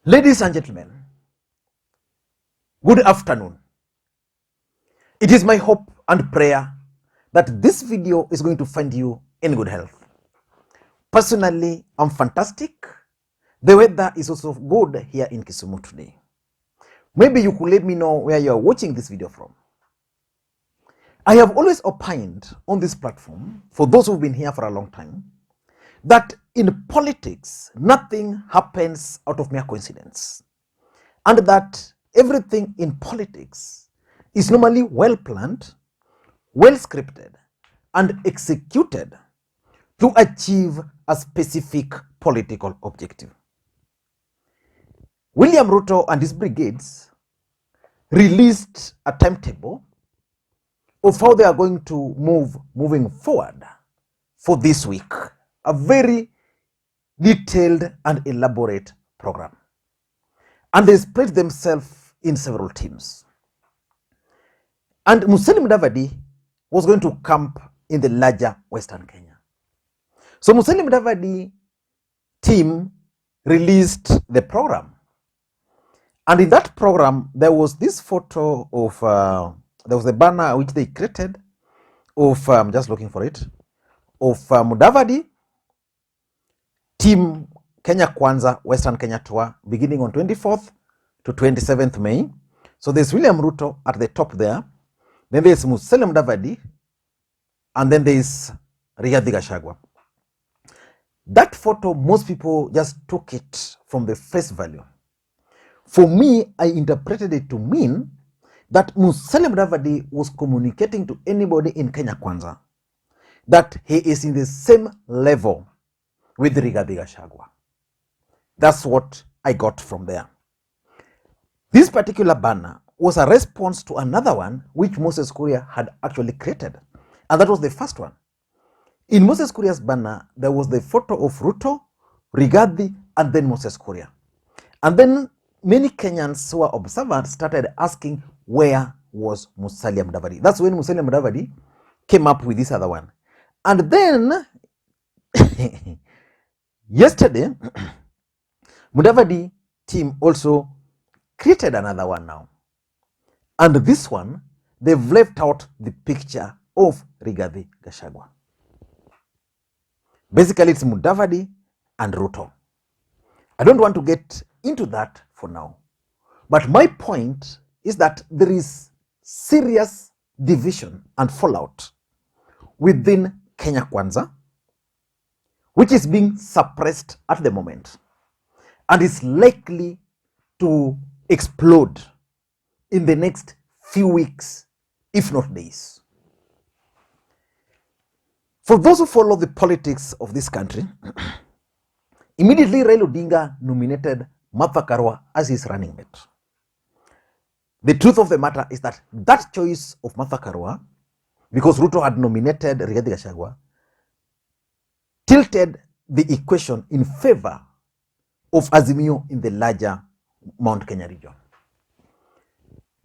Ladies and gentlemen, good afternoon. It is my hope and prayer that this video is going to find you in good health. Personally, I'm fantastic. The weather is also good here in Kisumu today. Maybe you could let me know where you are watching this video from. I have always opined on this platform, for those who've been here for a long time, that in politics, nothing happens out of mere coincidence. And that everything in politics is normally well planned, well scripted, and executed to achieve a specific political objective. William Ruto and his brigades released a timetable of how they are going to moving forward for this week. A very detailed and elaborate program. And they split themselves in several teams. And Musalia Mudavadi was going to camp in the larger Western Kenya. So Musalia Mudavadi team released the program. And in that program, there was this photo of, there was a banner which they created of, I'm just looking for it, of Mudavadi, Team Kenya Kwanza Western Kenya Tour, beginning on 24th to 27th May. So there's William Ruto at the top there. Then there's Musalia Mudavadi. And then there's Rigathi Gachagua. That photo, most people just took it from the face value. For me, I interpreted it to mean that Musalia Mudavadi was communicating to anybody in Kenya Kwanza that he is in the same level with Rigathi Gachagua. That's what I got from there. This particular banner was a response to another one which Moses Kuria had actually created. And that was the first one. In Moses Kuria's banner, there was the photo of Ruto, Rigathi, and then Moses Kuria. And then many Kenyans who are observant started asking, where was Musalia Mudavadi? That's when Musalia Mudavadi came up with this other one. And then yesterday, Mudavadi team also created another one now. And this one, they've left out the picture of Rigathi Gachagua. Basically, it's Mudavadi and Ruto. I don't want to get into that for now. But my point is that there is serious division and fallout within Kenya Kwanza, which is being suppressed at the moment and is likely to explode in the next few weeks, if not days. For those who follow the politics of this country, immediately Raila Odinga nominated Martha Karua as his running mate. The truth of the matter is that that choice of Martha Karua, because Ruto had nominated Rigathi Gachagua, tilted the equation in favor of Azimio in the larger Mount Kenya region.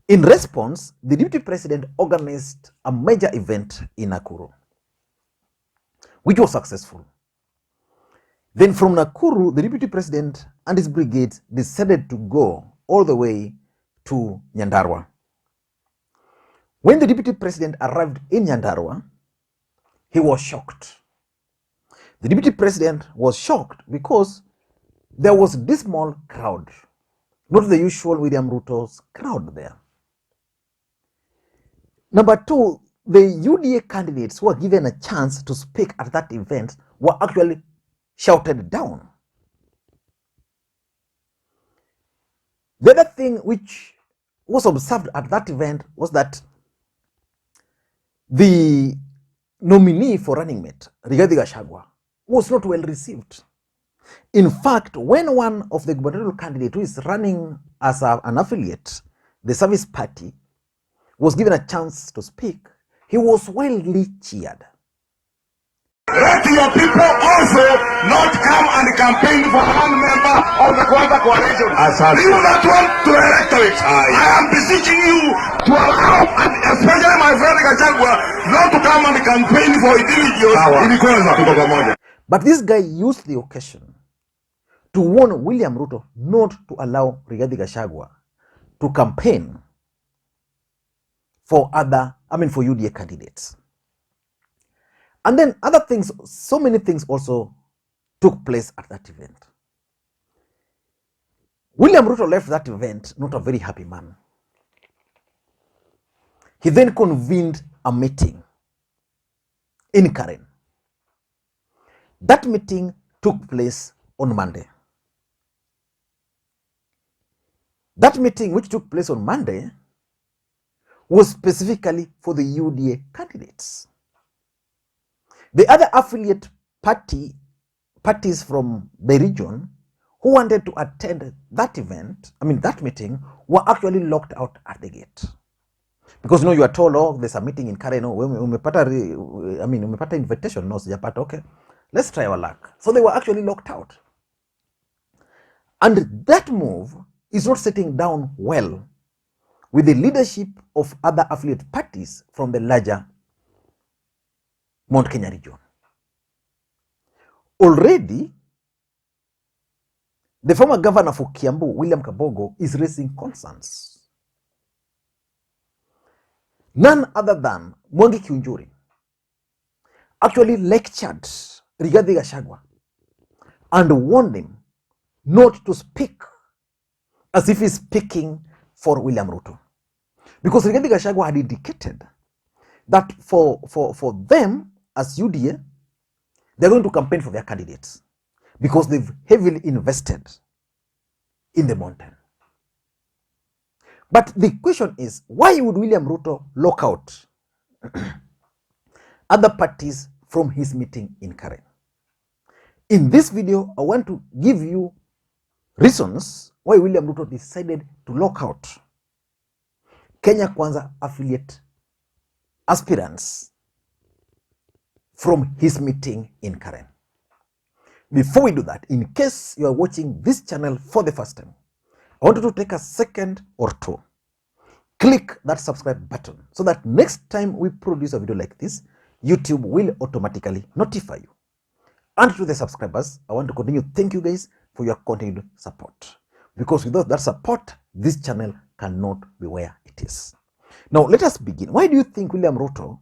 In response, the deputy president organized a major event in Nakuru, which was successful. Then from Nakuru, the deputy president and his brigades decided to go all the way to Nyandarua. When the deputy president arrived in Nyandarua, he was shocked. The deputy president was shocked because there was a dismal crowd, not the usual William Ruto's crowd there. Number two, the UDA candidates who were given a chance to speak at that event were actually shouted down. The other thing which was observed at that event was that the nominee for running mate, Rigathi Gachagua, was not well received. In fact, when one of the gubernatorial candidates who is running as an affiliate, the Service Party, was given a chance to speak, he was wildly cheered. Let your people also not come and campaign for one member of the Kwanza coalition. You that want to electorate. I am beseeching you to allow, and especially my friend Gachagua, not to come and campaign for individuals in Kwanza. But this guy used the occasion to warn William Ruto not to allow Rigathi Gachagua to campaign for for UDA candidates. And then other things, so many things also took place at that event. William Ruto left that event not a very happy man. He then convened a meeting in Karen. That meeting took place on Monday. That meeting, which took place on Monday, was specifically for the UDA candidates. The other affiliate parties from the region who wanted to attend that event, that meeting, were actually locked out at the gate. Because you are told, oh, there's a meeting in Karen, umepata invitation, no, sijapata, okay, let's try our luck. So they were actually locked out. And that move is not sitting down well with the leadership of other affiliate parties from the larger Mount Kenya region. Already, the former governor for Kiambu, William Kabogo, is raising concerns. None other than Mwangi Kiunjuri actually lectured Rigathi Gachagua and warned him not to speak as if he's speaking for William Ruto. Because Rigathi Gachagua had indicated that for them as UDA, they're going to campaign for their candidates because they've heavily invested in the mountain. But the question is, why would William Ruto lock out other parties from his meeting in Karen? In this video, I want to give you reasons why William Ruto decided to lock out Kenya Kwanza affiliate aspirants from his meeting in Karen. Before we do that, in case you are watching this channel for the first time, I want you to take a second or two, click that subscribe button so that next time we produce a video like this, YouTube will automatically notify you. And to the subscribers, I want to continue to thank you guys for your continued support. Because without that support, this channel cannot be where it is. Now, let us begin. Why do you think William Ruto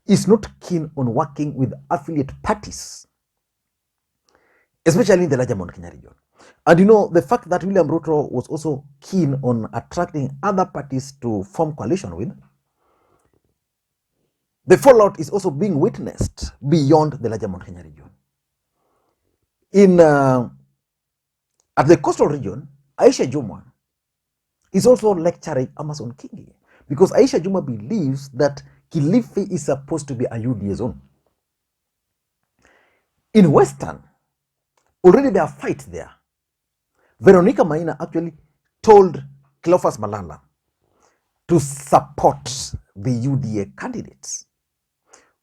is not keen on working with affiliate parties, especially in the larger Mount Kenya region? And the fact that William Ruto was also keen on attracting other parties to form coalition with, the fallout is also being witnessed beyond the larger Mount Kenya region. At the coastal region, Aisha Juma is also lecturing Amason Kingi because Aisha Juma believes that Kilifi is supposed to be a UDA zone. In Western, already there are fights there. Veronica Maina actually told Cleophas Malala to support the UDA candidates,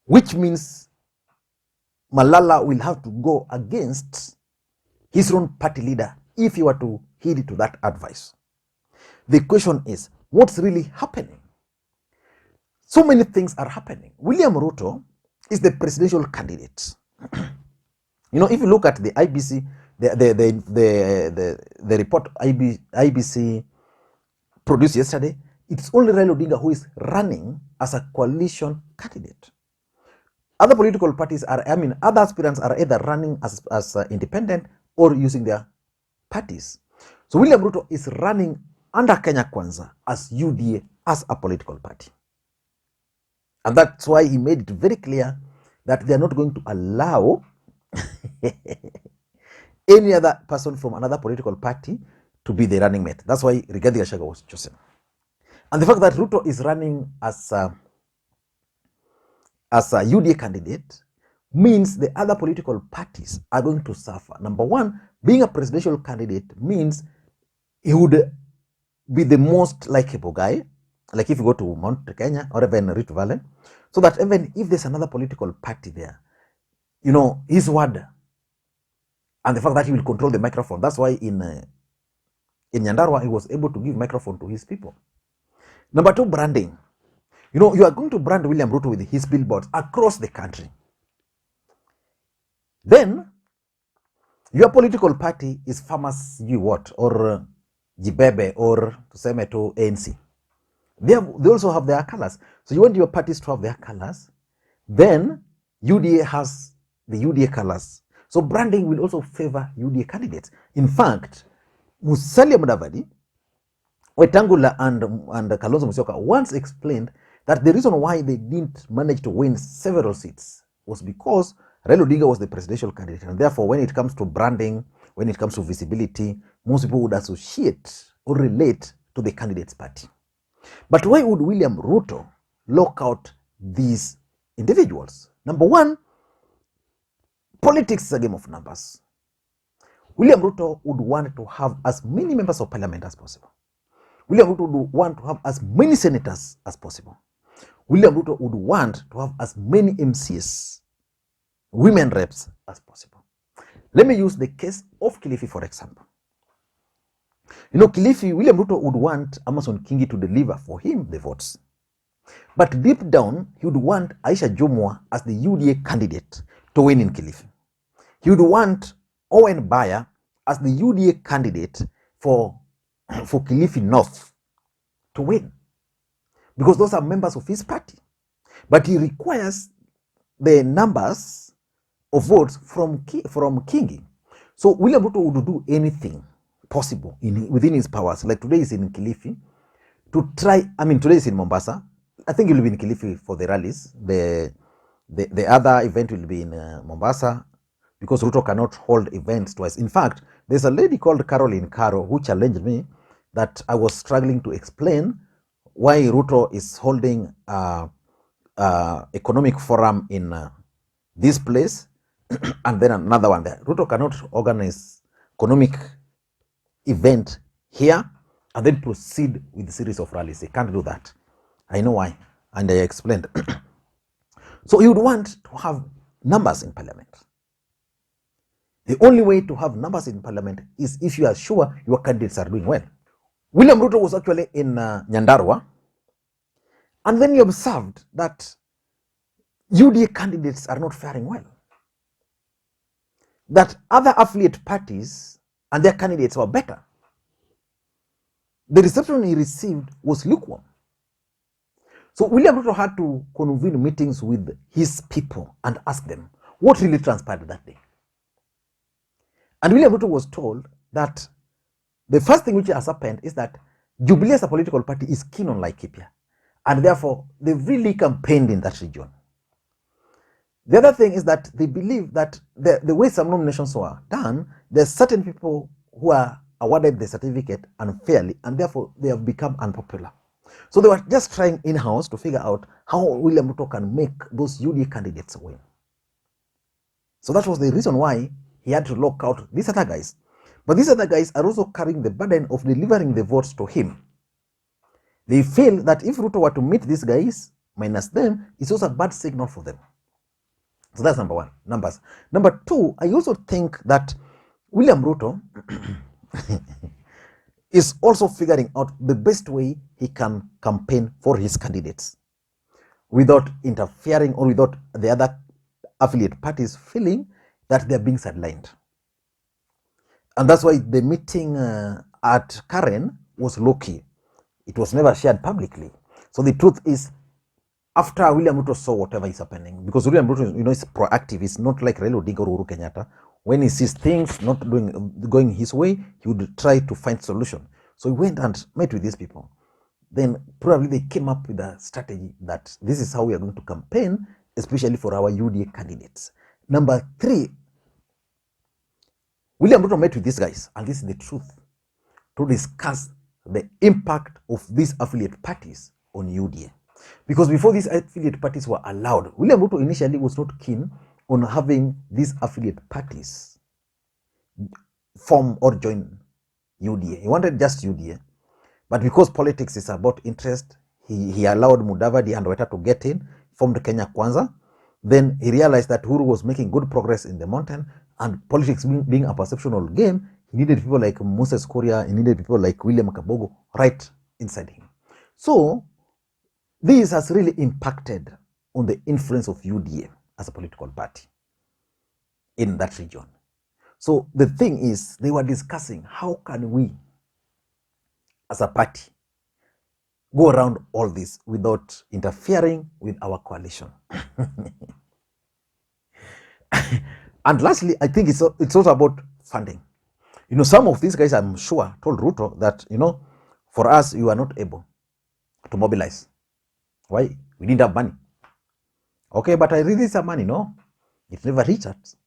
which means Malala will have to go against his own party leader if he were to heed to that advice. The question is, what's really happening? So many things are happening. William Ruto is the presidential candidate. If you look at the IBC, the report IBC produced yesterday, it's only Raila Odinga who is running as a coalition candidate. Other political parties other aspirants are either running as independent or using their parties. So William Ruto is running under Kenya Kwanza as UDA, as a political party. And that's why he made it very clear that they are not going to allow any other person from another political party to be the running mate. That's why Rigathi Gachagua was chosen. And the fact that Ruto is running as a UDA candidate means the other political parties are going to suffer. Number one, being a presidential candidate means he would be the most likable guy, like if you go to Mount Kenya or even Rift Valley, so that even if there's another political party there, his word and the fact that he will control the microphone. That's why in Nyandarua, he was able to give microphone to his people. Number two, branding. You are going to brand William Ruto with his billboards across the country. Then, Your political party is farmers, you what, or Jibebe, or tuseme to ANC. They also have their colors. So you want your parties to have their colors. Then UDA has the UDA colors. So branding will also favor UDA candidates. In fact, Musalia Mudavadi, Wetangula and Kalonzo Musyoka once explained that the reason why they didn't manage to win several seats was because Raila Odinga was the presidential candidate. And therefore, when it comes to branding, when it comes to visibility, most people would associate or relate to the candidate's party. But why would William Ruto lock out these individuals? Number one, politics is a game of numbers. William Ruto would want to have as many members of parliament as possible. William Ruto would want to have as many senators as possible. William Ruto would want to have as many MCs, women reps, as possible. Let me use the case of Kilifi, for example. You know, Kilifi, William Ruto would want Amason Kingi to deliver for him the votes. But deep down, he would want Aisha Jumwa as the UDA candidate to win in Kilifi. He would want Owen Baya as the UDA candidate for Kilifi North to win, because those are members of his party. But he requires the numbers of votes from Kingi. So William Ruto would do anything possible within his powers. Like today is in Kilifi, to try, today is in Mombasa. I think he will be in Kilifi for the rallies. The other event will be in Mombasa, because Ruto cannot hold events twice. In fact, there's a lady called Caroline Caro who challenged me that I was struggling to explain why Ruto is holding economic forum in this place and then another one there. Ruto cannot organize economic event here and then proceed with a series of rallies. He can't do that. I know why, and I explained. So you would want to have numbers in parliament. The only way to have numbers in parliament is if you are sure your candidates are doing well. William Ruto was actually in Nyandarua, and then he observed that UDA candidates are not faring well. That other affiliate parties and their candidates were better. The reception he received was lukewarm. So William Ruto had to convene meetings with his people and ask them what really transpired that day. And William Ruto was told that the first thing which has happened is that Jubilee as a political party is keen on Laikipia, and therefore they've really campaigned in that region. The other thing is that they believe that the way some nominations were done, there's certain people who are awarded the certificate unfairly, and therefore they have become unpopular. So they were just trying in-house to figure out how William Ruto can make those UDA candidates win. So that was the reason why he had to lock out these other guys. But these other guys are also carrying the burden of delivering the votes to him. They feel that if Ruto were to meet these guys, minus them, it's also a bad signal for them. So that's number one, numbers. Number two, I also think that William Ruto is also figuring out the best way he can campaign for his candidates without interfering or without the other affiliate parties feeling that they're being sidelined. And that's why the meeting at Karen was low-key. It was never shared publicly. So the truth is, after William Ruto saw whatever is happening, because William Ruto, is proactive. It's not like Raila Odinga or Uhuru Kenyatta. When he sees things not going his way, he would try to find solution. So he went and met with these people. Then probably they came up with a strategy that this is how we are going to campaign, especially for our UDA candidates. Number three, William Ruto met with these guys, and this is the truth, to discuss the impact of these affiliate parties on UDA. Because before these affiliate parties were allowed, William Ruto initially was not keen on having these affiliate parties form or join UDA. He wanted just UDA. But because politics is about interest, he allowed Mudavadi and Weta to get in, formed Kenya Kwanza. Then he realized that Uhuru was making good progress in the mountain, and politics being a perceptional game, he needed people like Moses Kuria, he needed people like William Kabogo right inside him. So this has really impacted on the influence of UDA as a political party in that region. So the thing is, they were discussing how can we, as a party, go around all this without interfering with our coalition. And lastly, I think it's also about funding. You know, some of these guys, I'm sure, told Ruto that, you know, for us, you are not able to mobilize. Why? We didn't have money. Okay, but I released some money, no? It never reached us.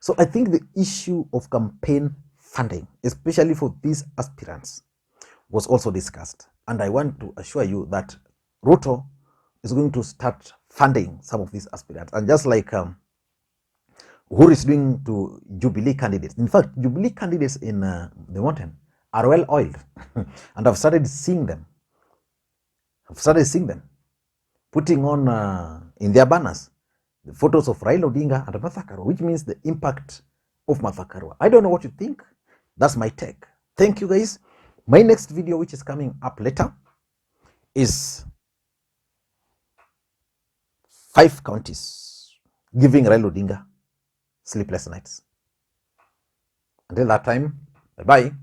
So I think the issue of campaign funding, especially for these aspirants, was also discussed. And I want to assure you that Ruto is going to start funding some of these aspirants. And just like Uhuru is doing to Jubilee candidates. In fact, Jubilee candidates in the mountain are well oiled. And I've started seeing them. Putting on in their banners the photos of Raila Odinga and Martha Karua, which means the impact of Martha Karua. I don't know what you think. That's my take. Thank you, guys. My next video, which is coming up later, is 5 counties giving Raila Odinga sleepless nights. Until that time, bye-bye.